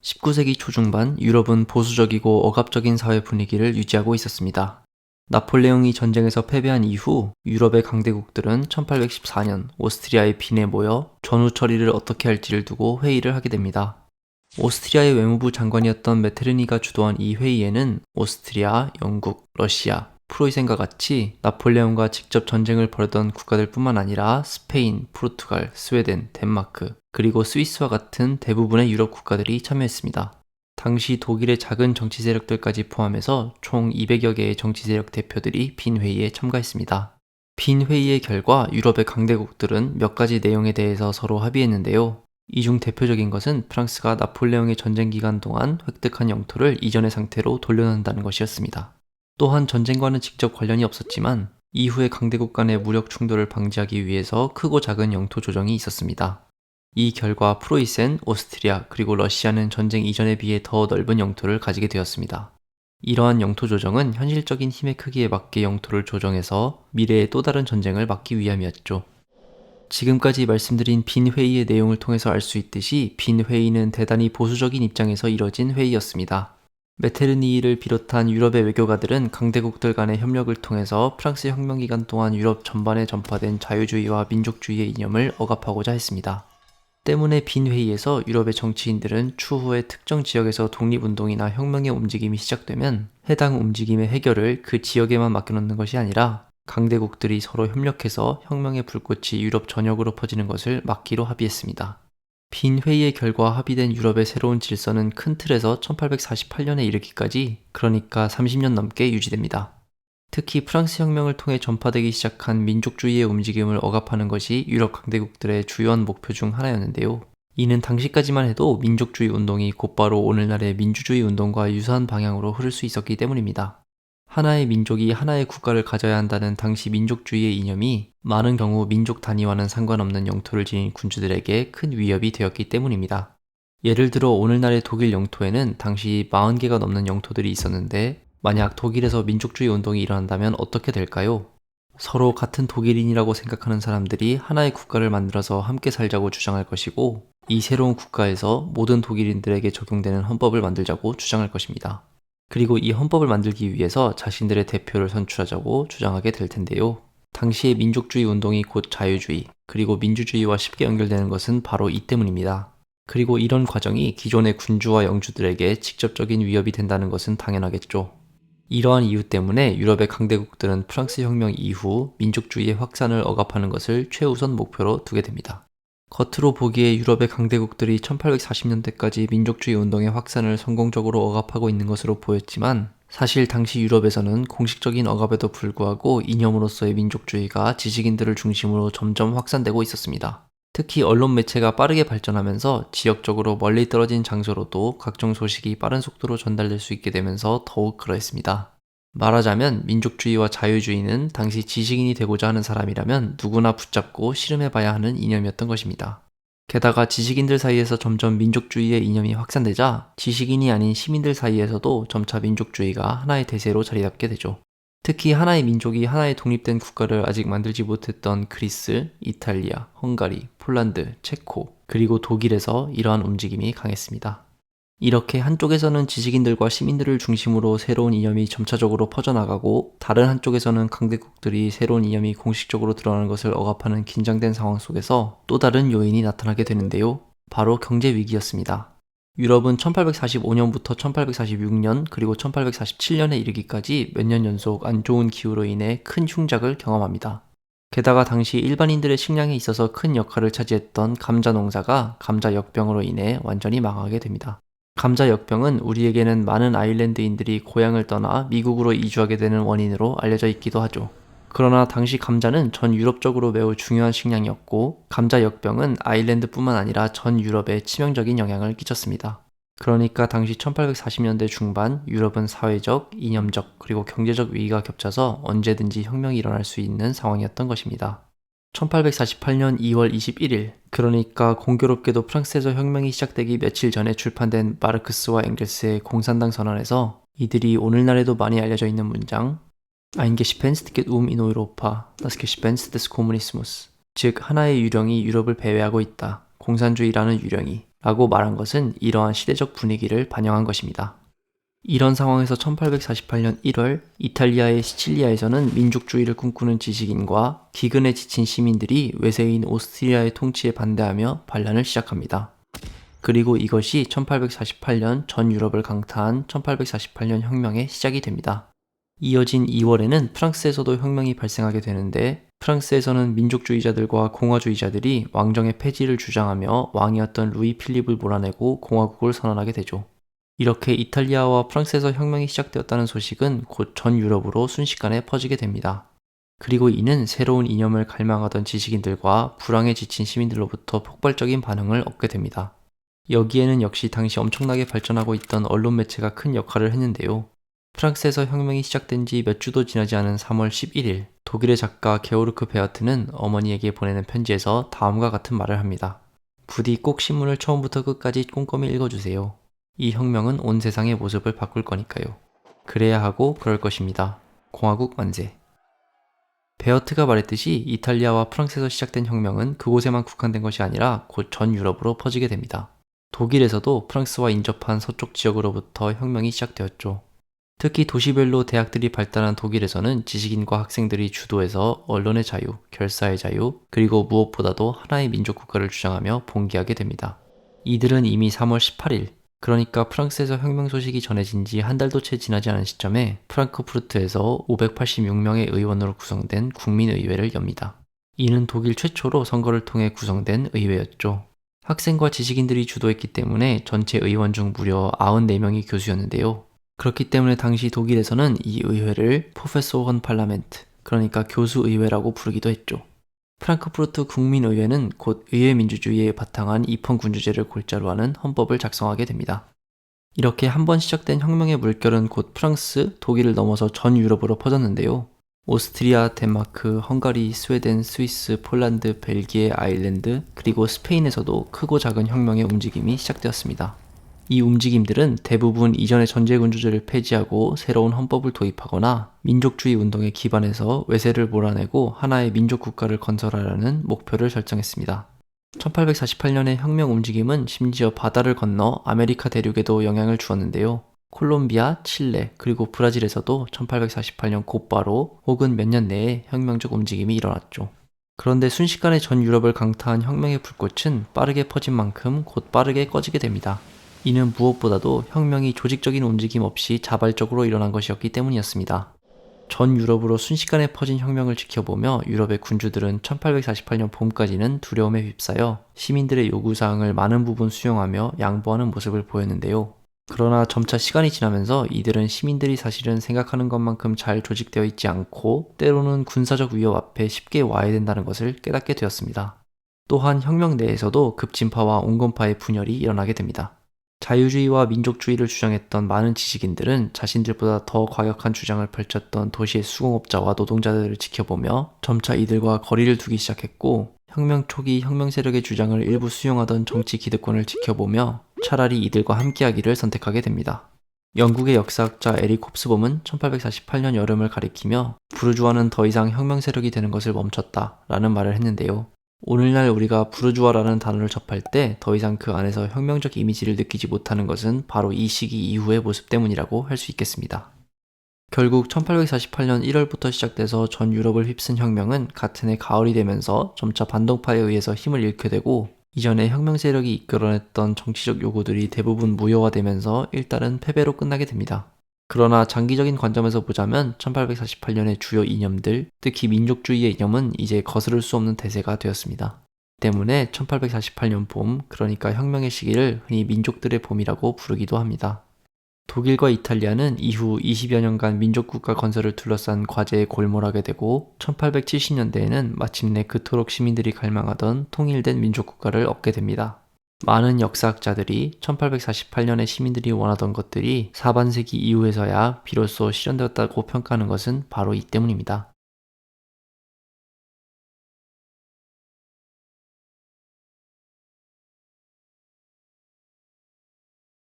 19세기 초중반 유럽은 보수적이고 억압적인 사회 분위기를 유지하고 있었습니다. 나폴레옹이 전쟁에서 패배한 이후 유럽의 강대국들은 1814년 오스트리아의 빈에 모여 전후 처리를 어떻게 할지를 두고 회의를 하게 됩니다. 오스트리아의 외무부 장관이었던 메테르니가 주도한 이 회의에는 오스트리아, 영국, 러시아, 프로이센과 같이 나폴레옹과 직접 전쟁을 벌였던 국가들 뿐만 아니라 스페인, 포르투갈, 스웨덴, 덴마크, 그리고 스위스와 같은 대부분의 유럽 국가들이 참여했습니다. 당시 독일의 작은 정치 세력들까지 포함해서 총 200여 개의 정치 세력 대표들이 빈 회의에 참가했습니다. 빈 회의의 결과 유럽의 강대국들은 몇 가지 내용에 대해서 서로 합의했는데요. 이 중 대표적인 것은 프랑스가 나폴레옹의 전쟁 기간 동안 획득한 영토를 이전의 상태로 돌려놓는다는 것이었습니다. 또한 전쟁과는 직접 관련이 없었지만 이후의 강대국 간의 무력 충돌을 방지하기 위해서 크고 작은 영토 조정이 있었습니다. 이 결과 프로이센, 오스트리아, 그리고 러시아는 전쟁 이전에 비해 더 넓은 영토를 가지게 되었습니다. 이러한 영토 조정은 현실적인 힘의 크기에 맞게 영토를 조정해서 미래의 또 다른 전쟁을 막기 위함이었죠. 지금까지 말씀드린 빈 회의의 내용을 통해서 알 수 있듯이 빈 회의는 대단히 보수적인 입장에서 이뤄진 회의였습니다. 메테르니를 비롯한 유럽의 외교가들은 강대국들 간의 협력을 통해서 프랑스 혁명 기간 동안 유럽 전반에 전파된 자유주의와 민족주의의 이념을 억압하고자 했습니다. 때문에 빈 회의에서 유럽의 정치인들은 추후에 특정 지역에서 독립운동이나 혁명의 움직임이 시작되면 해당 움직임의 해결을 그 지역에만 맡겨놓는 것이 아니라 강대국들이 서로 협력해서 혁명의 불꽃이 유럽 전역으로 퍼지는 것을 막기로 합의했습니다. 빈 회의의 결과 합의된 유럽의 새로운 질서는 큰 틀에서 1848년에 이르기까지, 그러니까 30년 넘게 유지됩니다. 특히 프랑스 혁명을 통해 전파되기 시작한 민족주의의 움직임을 억압하는 것이 유럽 강대국들의 주요한 목표 중 하나였는데요. 이는 당시까지만 해도 민족주의 운동이 곧바로 오늘날의 민주주의 운동과 유사한 방향으로 흐를 수 있었기 때문입니다. 하나의 민족이 하나의 국가를 가져야 한다는 당시 민족주의의 이념이 많은 경우 민족 단위와는 상관없는 영토를 지닌 군주들에게 큰 위협이 되었기 때문입니다. 예를 들어 오늘날의 독일 영토에는 당시 40개가 넘는 영토들이 있었는데 만약 독일에서 민족주의 운동이 일어난다면 어떻게 될까요? 서로 같은 독일인이라고 생각하는 사람들이 하나의 국가를 만들어서 함께 살자고 주장할 것이고, 이 새로운 국가에서 모든 독일인들에게 적용되는 헌법을 만들자고 주장할 것입니다. 그리고 이 헌법을 만들기 위해서 자신들의 대표를 선출하자고 주장하게 될 텐데요. 당시의 민족주의 운동이 곧 자유주의, 그리고 민주주의와 쉽게 연결되는 것은 바로 이 때문입니다. 그리고 이런 과정이 기존의 군주와 영주들에게 직접적인 위협이 된다는 것은 당연하겠죠. 이러한 이유 때문에 유럽의 강대국들은 프랑스 혁명 이후 민족주의의 확산을 억압하는 것을 최우선 목표로 두게 됩니다. 겉으로 보기에 유럽의 강대국들이 1840년대까지 민족주의 운동의 확산을 성공적으로 억압하고 있는 것으로 보였지만, 사실 당시 유럽에서는 공식적인 억압에도 불구하고 이념으로서의 민족주의가 지식인들을 중심으로 점점 확산되고 있었습니다. 특히 언론 매체가 빠르게 발전하면서 지역적으로 멀리 떨어진 장소로도 각종 소식이 빠른 속도로 전달될 수 있게 되면서 더욱 그러했습니다. 말하자면 민족주의와 자유주의는 당시 지식인이 되고자 하는 사람이라면 누구나 붙잡고 씨름해봐야 하는 이념이었던 것입니다. 게다가 지식인들 사이에서 점점 민족주의의 이념이 확산되자 지식인이 아닌 시민들 사이에서도 점차 민족주의가 하나의 대세로 자리 잡게 되죠. 특히 하나의 민족이 하나의 독립된 국가를 아직 만들지 못했던 그리스, 이탈리아, 헝가리, 폴란드, 체코, 그리고 독일에서 이러한 움직임이 강했습니다. 이렇게 한쪽에서는 지식인들과 시민들을 중심으로 새로운 이념이 점차적으로 퍼져나가고, 다른 한쪽에서는 강대국들이 새로운 이념이 공식적으로 드러나는 것을 억압하는 긴장된 상황 속에서 또 다른 요인이 나타나게 되는데요. 바로 경제 위기였습니다. 유럽은 1845년부터 1846년 그리고 1847년에 이르기까지 몇 년 연속 안 좋은 기후로 인해 큰 흉작을 경험합니다. 게다가 당시 일반인들의 식량에 있어서 큰 역할을 차지했던 감자 농사가 감자 역병으로 인해 완전히 망하게 됩니다. 감자 역병은 우리에게는 많은 아일랜드인들이 고향을 떠나 미국으로 이주하게 되는 원인으로 알려져 있기도 하죠. 그러나 당시 감자는 전 유럽적으로 매우 중요한 식량이었고, 감자 역병은 아일랜드뿐만 아니라 전 유럽에 치명적인 영향을 끼쳤습니다. 그러니까 당시 1840년대 중반 유럽은 사회적, 이념적, 그리고 경제적 위기가 겹쳐서 언제든지 혁명이 일어날 수 있는 상황이었던 것입니다. 1848년 2월 21일, 그러니까 공교롭게도 프랑스에서 혁명이 시작되기 며칠 전에 출판된 마르크스와 엥겔스의 공산당 선언에서 이들이 오늘날에도 많이 알려져 있는 문장 Ein Gespenst geht in Europa, das Gespenst des Kommunismus, 즉 하나의 유령이 유럽을 배회하고 있다. 공산주의라는 유령이, 라고 말한 것은 이러한 시대적 분위기를 반영한 것입니다. 이런 상황에서 1848년 1월 이탈리아의 시칠리아에서는 민족주의를 꿈꾸는 지식인과 기근에 지친 시민들이 외세인 오스트리아의 통치에 반대하며 반란을 시작합니다. 그리고 이것이 1848년 전 유럽을 강타한 1848년 혁명의 시작이 됩니다. 이어진 2월에는 프랑스에서도 혁명이 발생하게 되는데 프랑스에서는 민족주의자들과 공화주의자들이 왕정의 폐지를 주장하며 왕이었던 루이 필립을 몰아내고 공화국을 선언하게 되죠. 이렇게 이탈리아와 프랑스에서 혁명이 시작되었다는 소식은 곧 전 유럽으로 순식간에 퍼지게 됩니다. 그리고 이는 새로운 이념을 갈망하던 지식인들과 불황에 지친 시민들로부터 폭발적인 반응을 얻게 됩니다. 여기에는 역시 당시 엄청나게 발전하고 있던 언론 매체가 큰 역할을 했는데요. 프랑스에서 혁명이 시작된 지 몇 주도 지나지 않은 3월 11일, 독일의 작가 게오르크 베어트는 어머니에게 보내는 편지에서 다음과 같은 말을 합니다. 부디 꼭 신문을 처음부터 끝까지 꼼꼼히 읽어주세요. 이 혁명은 온 세상의 모습을 바꿀 거니까요. 그래야 하고 그럴 것입니다. 공화국 만세. 베어트가 말했듯이 이탈리아와 프랑스에서 시작된 혁명은 그곳에만 국한된 것이 아니라 곧 전 유럽으로 퍼지게 됩니다. 독일에서도 프랑스와 인접한 서쪽 지역으로부터 혁명이 시작되었죠. 특히 도시별로 대학들이 발달한 독일에서는 지식인과 학생들이 주도해서 언론의 자유, 결사의 자유, 그리고 무엇보다도 하나의 민족 국가를 주장하며 봉기하게 됩니다. 이들은 이미 3월 18일, 그러니까 프랑스에서 혁명 소식이 전해진 지 한 달도 채 지나지 않은 시점에 프랑크푸르트에서 586명의 의원으로 구성된 국민의회를 엽니다. 이는 독일 최초로 선거를 통해 구성된 의회였죠. 학생과 지식인들이 주도했기 때문에 전체 의원 중 무려 94명이 교수였는데요. 그렇기 때문에 당시 독일에서는 이 의회를 포페소헌 팔라멘트, 그러니까 교수의회라고 부르기도 했죠. 프랑크푸르트 국민의회는 곧 의회민주주의에 바탕한 입헌군주제를 골자로 하는 헌법을 작성하게 됩니다. 이렇게 한번 시작된 혁명의 물결은 곧 프랑스, 독일을 넘어서 전 유럽으로 퍼졌는데요. 오스트리아, 덴마크, 헝가리, 스웨덴, 스위스, 폴란드, 벨기에, 아일랜드, 그리고 스페인에서도 크고 작은 혁명의 움직임이 시작되었습니다. 이 움직임들은 대부분 이전의 전제군주제를 폐지하고 새로운 헌법을 도입하거나 민족주의 운동에 기반해서 외세를 몰아내고 하나의 민족국가를 건설하려는 목표를 설정했습니다. 1848년의 혁명 움직임은 심지어 바다를 건너 아메리카 대륙에도 영향을 주었는데요. 콜롬비아, 칠레, 그리고 브라질에서도 1848년 곧바로 혹은 몇 년 내에 혁명적 움직임이 일어났죠. 그런데 순식간에 전 유럽을 강타한 혁명의 불꽃은 빠르게 퍼진 만큼 곧 빠르게 꺼지게 됩니다. 이는 무엇보다도 혁명이 조직적인 움직임 없이 자발적으로 일어난 것이었기 때문이었습니다. 전 유럽으로 순식간에 퍼진 혁명을 지켜보며 유럽의 군주들은 1848년 봄까지는 두려움에 휩싸여 시민들의 요구사항을 많은 부분 수용하며 양보하는 모습을 보였는데요. 그러나 점차 시간이 지나면서 이들은 시민들이 사실은 생각하는 것만큼 잘 조직되어 있지 않고 때로는 군사적 위협 앞에 쉽게 와해된다는 것을 깨닫게 되었습니다. 또한 혁명 내에서도 급진파와 온건파의 분열이 일어나게 됩니다. 자유주의와 민족주의를 주장했던 많은 지식인들은 자신들보다 더 과격한 주장을 펼쳤던 도시의 수공업자와 노동자들을 지켜보며 점차 이들과 거리를 두기 시작했고, 혁명 초기 혁명 세력의 주장을 일부 수용하던 정치 기득권을 지켜보며 차라리 이들과 함께하기를 선택하게 됩니다. 영국의 역사학자 에릭 홉스봄은 1848년 여름을 가리키며 부르주아는 더 이상 혁명 세력이 되는 것을 멈췄다 라는 말을 했는데요. 오늘날 우리가 부르주아라는 단어를 접할 때 더 이상 그 안에서 혁명적 이미지를 느끼지 못하는 것은 바로 이 시기 이후의 모습 때문이라고 할 수 있겠습니다. 결국 1848년 1월부터 시작돼서 전 유럽을 휩쓴 혁명은 같은 해 가을이 되면서 점차 반동파에 의해서 힘을 잃게 되고, 이전에 혁명 세력이 이끌어냈던 정치적 요구들이 대부분 무효화되면서 일단은 패배로 끝나게 됩니다. 그러나 장기적인 관점에서 보자면 1848년의 주요 이념들, 특히 민족주의의 이념은 이제 거스를 수 없는 대세가 되었습니다. 때문에 1848년 봄, 그러니까 혁명의 시기를 흔히 민족들의 봄이라고 부르기도 합니다. 독일과 이탈리아는 이후 20여 년간 민족국가 건설을 둘러싼 과제에 골몰하게 되고 1870년대에는 마침내 그토록 시민들이 갈망하던 통일된 민족국가를 얻게 됩니다. 많은 역사학자들이 1848년에 시민들이 원하던 것들이 4반세기 이후에서야 비로소 실현되었다고 평가하는 것은 바로 이 때문입니다.